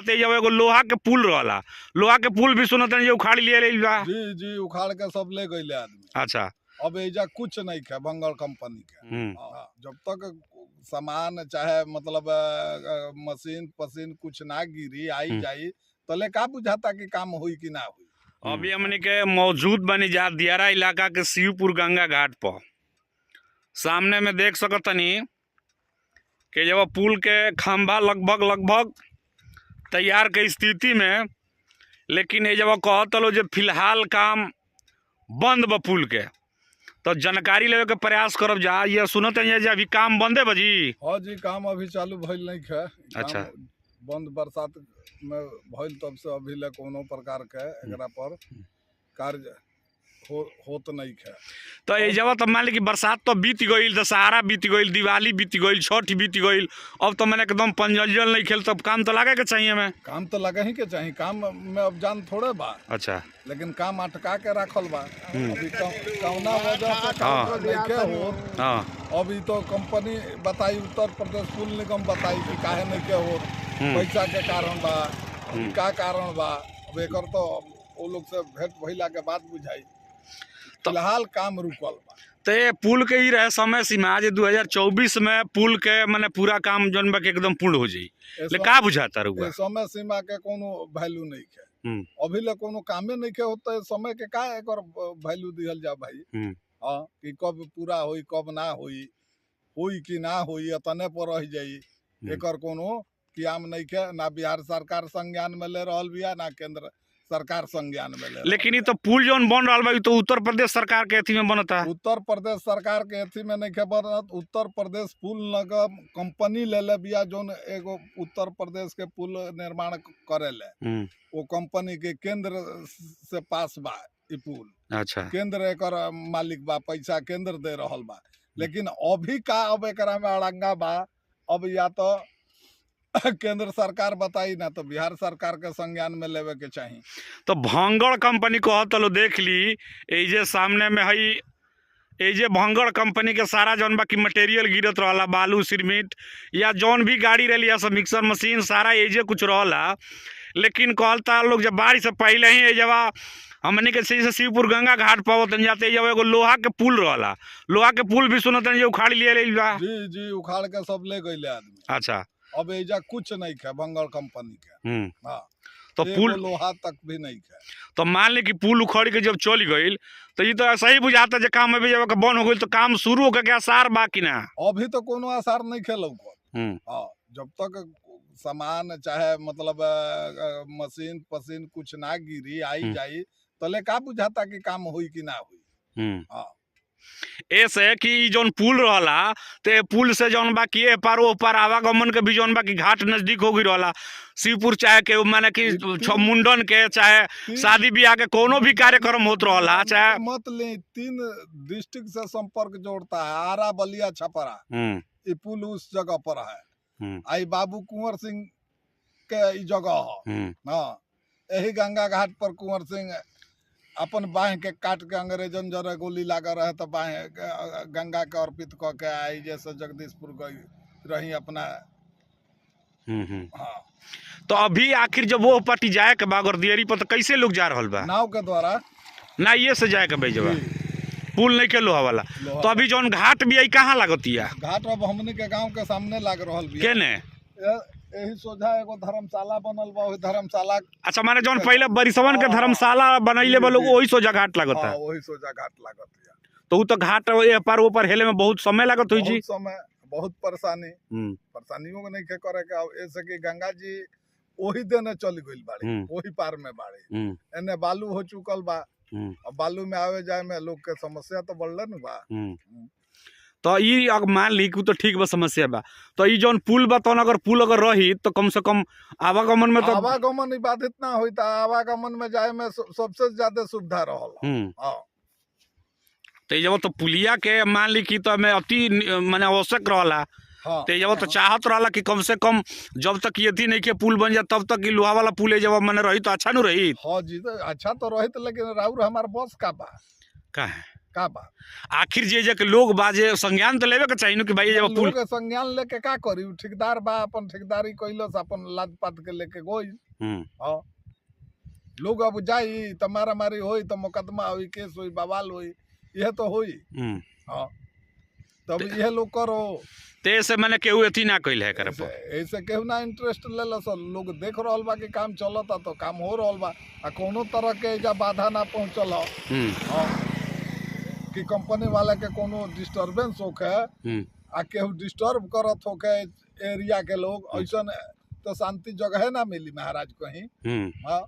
जाते जब एगो लोहा के पुल रहला, लोहा के पुल भी सुनत है उखाड़ लिए बा। जी जी उखाड़ के सब ले गए आदमी। अच्छा अब एजा कुछ नहीं है बंगाल कंपनी के। जब तक सामान चाहे मतलब मशीन पसीन कुछ ना गिरी आई जाई तले का बुझाता कि काम हुई कि ना हुई। अभी हमने के मौजूद बनी जा दियारा इलाका के शिवपुर गंगा घाट पर, सामने में देख सकतनी कि जब पुल के खंभा लगभग तैयार के स्थिति में, लेकिन ये जब कहत लो जो फिलहाल काम बंद बा पुल के, तो जानकारी लेवे के प्रयास करब जा। ये सुनते हैं जे अभी काम बंदे बजी। हाँ जी काम अभी चालू भइल नहीं है। अच्छा बंद बरसात में भइल तब से अभी ले कोनो प्रकार के एकरा पर कार्य होत नहीं है। तो ये जब तो मान ली कि बरसात तो बीत गई, दशहरा बीत गई, दिवाली बीत गई, छठ बीत गई, अब तो मैंने एकदम पंजल नहीं खेल, तब काम तो लगे के चाहिए हमें। काम तो लगे ही के चाहिए, काम में अब जान थोड़े बा। अच्छा लेकिन काम अटका के रखल बा अभी कौना वजह से काम देखे हो। अभी तो कंपनी बताई, उत्तर प्रदेश पुल निगम बताई कि काहे नहीं के हो, पैसा के कारण बा का कारण बा। अब एक तो वो लोग से भेंट भइला के बाद बुझाई, फिलहाल काम रुकल बा। तो ये पुल के ही रहे समय सीमा आज 2024 में पुल के माने पूरा काम जौन बा के एकदम पूर्ण हो जाई, ले का बुझाता रहुआ? समय सीमा के कोनो वैल्यू नहीं है। अभी ले कोनो कामे नहीं के होता, समय के का एक वैल्यू दिहल जा भाई। हाँ कि कब पूरा होई कब ना होई कि ना होई तने पर रह जाई, एकर कोनो कियाम नहीं के। ना बिहार सरकार संज्ञान में ले रहल बिया, ना केंद्र सरकार संज्ञान में ले। लेकिन ये तो पुल जौन बन रहा बा तो उत्तर प्रदेश सरकार के अथी में बनता। उत्तर प्रदेश सरकार के अथी में नहीं के बनत। उत्तर प्रदेश पुल निगम कंपनी ले ले बिया जौन एगो उत्तर प्रदेश के पुल निर्माण करे ले, वो कंपनी के केंद्र से पास बा ई पुल। अच्छा केंद्र एकर मालिक बा, पैसा केंद्र दे रहल बा। लेकिन अभी का अब एकरा में अड़ंगा बा, अब या तो केंद्र सरकार बताई ना तो बिहार सरकार के संज्ञान में लेवे के चाहिए। तो भंगड़ कंपनी कहत लो देख ली एजे सामने में हई, एजे भंगड़ कंपनी के सारा जौन बाकी मटेरियल गिरत रहला, बालू सीमेंट या जौन भी गाड़ी रही या सब मिक्सर मशीन सारा एजे कुछ रहला। लेकिन कहता लोग जब बारिश से पहले ही एजवा हमने के से शिवपुर गंगा घाट पर जाते जब एगो लोहा के पुल रहला, लोहा के पुल भी सुनत है उखाड़ लिए बा। जी जी उखाड़ के सब ले गए आदमी। अच्छा अब एजा कुछ नहीं है बंगाल कंपनी के। हाँ तो पुल लोहा तक भी नहीं है। तो मान ली कि पुल उखड़ के जब चल गई तो ये तो ऐसा ही बुझाता है काम अभी जब बंद हो गई तो काम शुरू होकर के आसार बा कि ना? अभी तो कोनो आसार नहीं खेलो। हाँ जब तक सामान चाहे मतलब मशीन पसीन कुछ ना गिरी आई जाई तले का बुझाता कि काम हुई कि ना हुई। हाँ ऐसे कि जौन पुल रहला तो पुल से जौन बाकी पार ओ पार आवागमन के भी जौन बाकी घाट नजदीक हो गई रहला। शिवपुर चाहे के माने कि मुंडन के चाहे शादी ब्याह के कोनो भी कार्यक्रम होत रहला, चाहे मत ले 3 डिस्ट्रिक्ट से संपर्क जोड़ता है, आरा बलिया छपरा। ये पुल उस जगह पर है। आई बाबू कुंवर सिंह के जगह है। हाँ यही गंगा घाट पर कुंवर सिंह अपन बाह के काट के अंग्रेजन जरे गोली लगा रहे तो बाह गंगा के अर्पित क के आई जैसे जगदीशपुर गई रही अपना। हाँ तो अभी आखिर जब वो पार्टी जाए के बागर दियरी पर तो कैसे लोग जा रहल बा? नाव के द्वारा ना ये से जाए के भेजबा, पुल नहीं के लोहा वाला। तो अभी जौन घाट भी आई कहाँ लागतिया? घाट अब हमने के गांव के सामने लाग रहल बिया। केने यही सोझा एगो धर्मशाला बनल बा, वही धर्मशाला। अच्छा माने जौन पहले बरिसवन के धर्मशाला बनैले बा लोग वही सोझा घाट लागता। वही सोझा घाट लागत है। तो तो घाट ए पार ऊपर हेले में बहुत समय लागत हुई जी। समय बहुत परेशानियों को नहीं के करे के। ऐसे कि गंगा जी वही देने चल गई बाड़ी, वही पार में बाड़ी, एने बालू हो चुकल बा। अब बालू में आवे जाए में लोग के समस्या तो बढ़ले न बा। तो ये मान ली कि तो ठीक बा समस्या बा, तो ये जौन पुल बा तो अगर पुल अगर रही तो कम से कम आवागमन में तो आवागमन बाधित ना होई तो आवागमन में जाए में सबसे ज्यादा सुविधा रहल। तो जब तो पुलिया के मान ली कि तो में अति माने आवश्यक रहला। तो जब तो चाहत रहला कि कम से कम जब तक ये नहीं के पुल बन जाए तब तक ये लोहा वाला पुल जब मैंने रही तो अच्छा न रही। हाँ जी तो अच्छा तो रही, लेकिन राउर हमारे बस का बा का बात आखिर जे के लोग बाजे संज्ञान तो लेवे के चाहिए कि भाई जब पुल लोग संज्ञान लेके का करी ठेकेदार बा अपन ठेकेदारी कइलस अपन लाद पात के लेके गोई हाँ लोग अब जाई तो मारा मारी होई तो मुकदमा होई केस होई बवाल होई यह तो होई हाँ तब यह लोग करो ते से मैंने केहू एथी ना कइल है करे पर ऐसे केहू ना इंटरेस्ट लेलस लोग देख रहल बा कि काम चलता तो काम हो रहल बा आ कोनो तरह के एजा बाधा ना पहुंचल हो हाँ कि कंपनी वाला के कोनो डिस्टरबेंस होके आ केहू डिस्टर्ब करत होके एरिया के लोग ऐसा तो शांति जगह ना मिली महाराज कहीं हाँ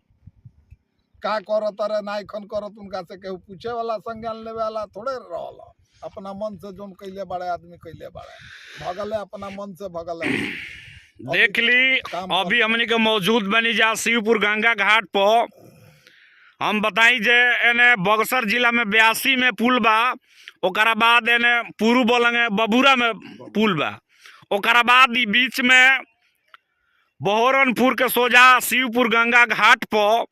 का करत रे ना खन करत उनका से केहू पूछे वाला संज्ञान लेवे वाला थोड़े रहल अपना मन से जोन कैले बड़े आदमी कैले बड़े भगले अपना मन से भगले देख ली अभी हमनी के मौजूद बनी जा शिवपुर गंगा घाट पर हम बताई जे एने बक्सर जिला में 82 में पुल बा ओकरा बाद एने पूर्व बोलेंगे बबूरा में पुल बा ओकरा बाद ई बीच में बहरनपुर के सोजा शिवपुर गंगा घाट पर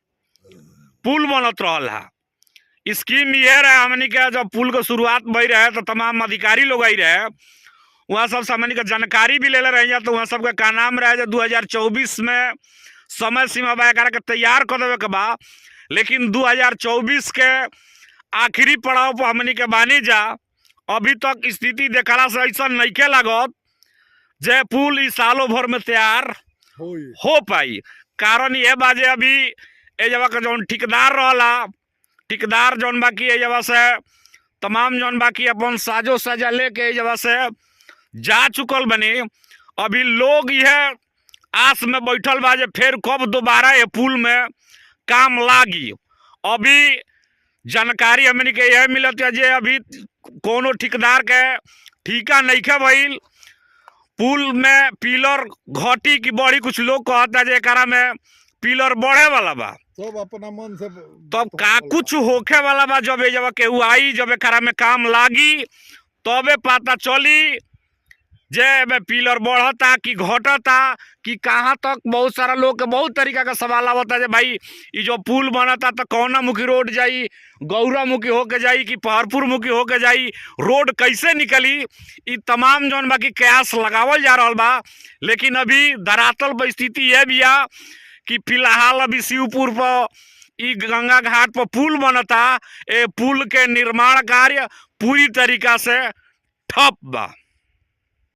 पुल बनत रहल है। स्कीम ये रहे हमनी के जब पुल के शुरुआत भई रहे तो तमाम अधिकारी लोग आई रहे वहाँ सब हमनी के जानकारी भी ले रहे तो वहाँ सबके का नाम रहे 2024 में समय सीमा बा के तैयार कर देवे के बा लेकिन 2024 के आखिरी पड़ाव पर हमनी के बानी जा अभी तक स्थिति देखला से ऐसा नइखे लागत जे पुल इस सालों भर में तैयार हो पाई। कारण ये बाजे अभी ए जगह का जौन ठेकेदार रहला ठेकेदार जौन बाकी ए जगह से तमाम जौन बाकी अपन साजो सजा लेके ए जगह से जा चुकल बने अभी लोग यह आस में बैठल बा जे फिर कब दोबारा ये पुल में काम लागी। अभी जानकारी हमनी के यह मिलत है जे अभी कोनो ठेकेदार के ठीका नइखे भइल पुल में पिलर घटी की बड़ी कुछ लोग कहता जे एकरा में पिलर बढ़े वाला बा सब अपना मन से तब का कुछ होखे वाला बा जब ए जब केहू आई जब एकरा में काम लागी तबे पता चली जे में पिलर बढ़ता कि घटता कि कहाँ तक। बहुत सारा लोग के बहुत तरीका का सवाल आवता जे भाई ये जो पुल बनता तो कौना मुखी रोड जाई गौरा मुखी होके जाई कि पहरपुर मुखी होके जाई रोड कैसे निकली ये तमाम जौन बाकी कयास लगावल जा रहा बा। लेकिन अभी धरातल स्थिति यह भी है कि फिलहाल अभी शिवपुर पर ई गंगा घाट पर पुल बनता ए पुल के निर्माण कार्य पूरी तरीका से ठप बा।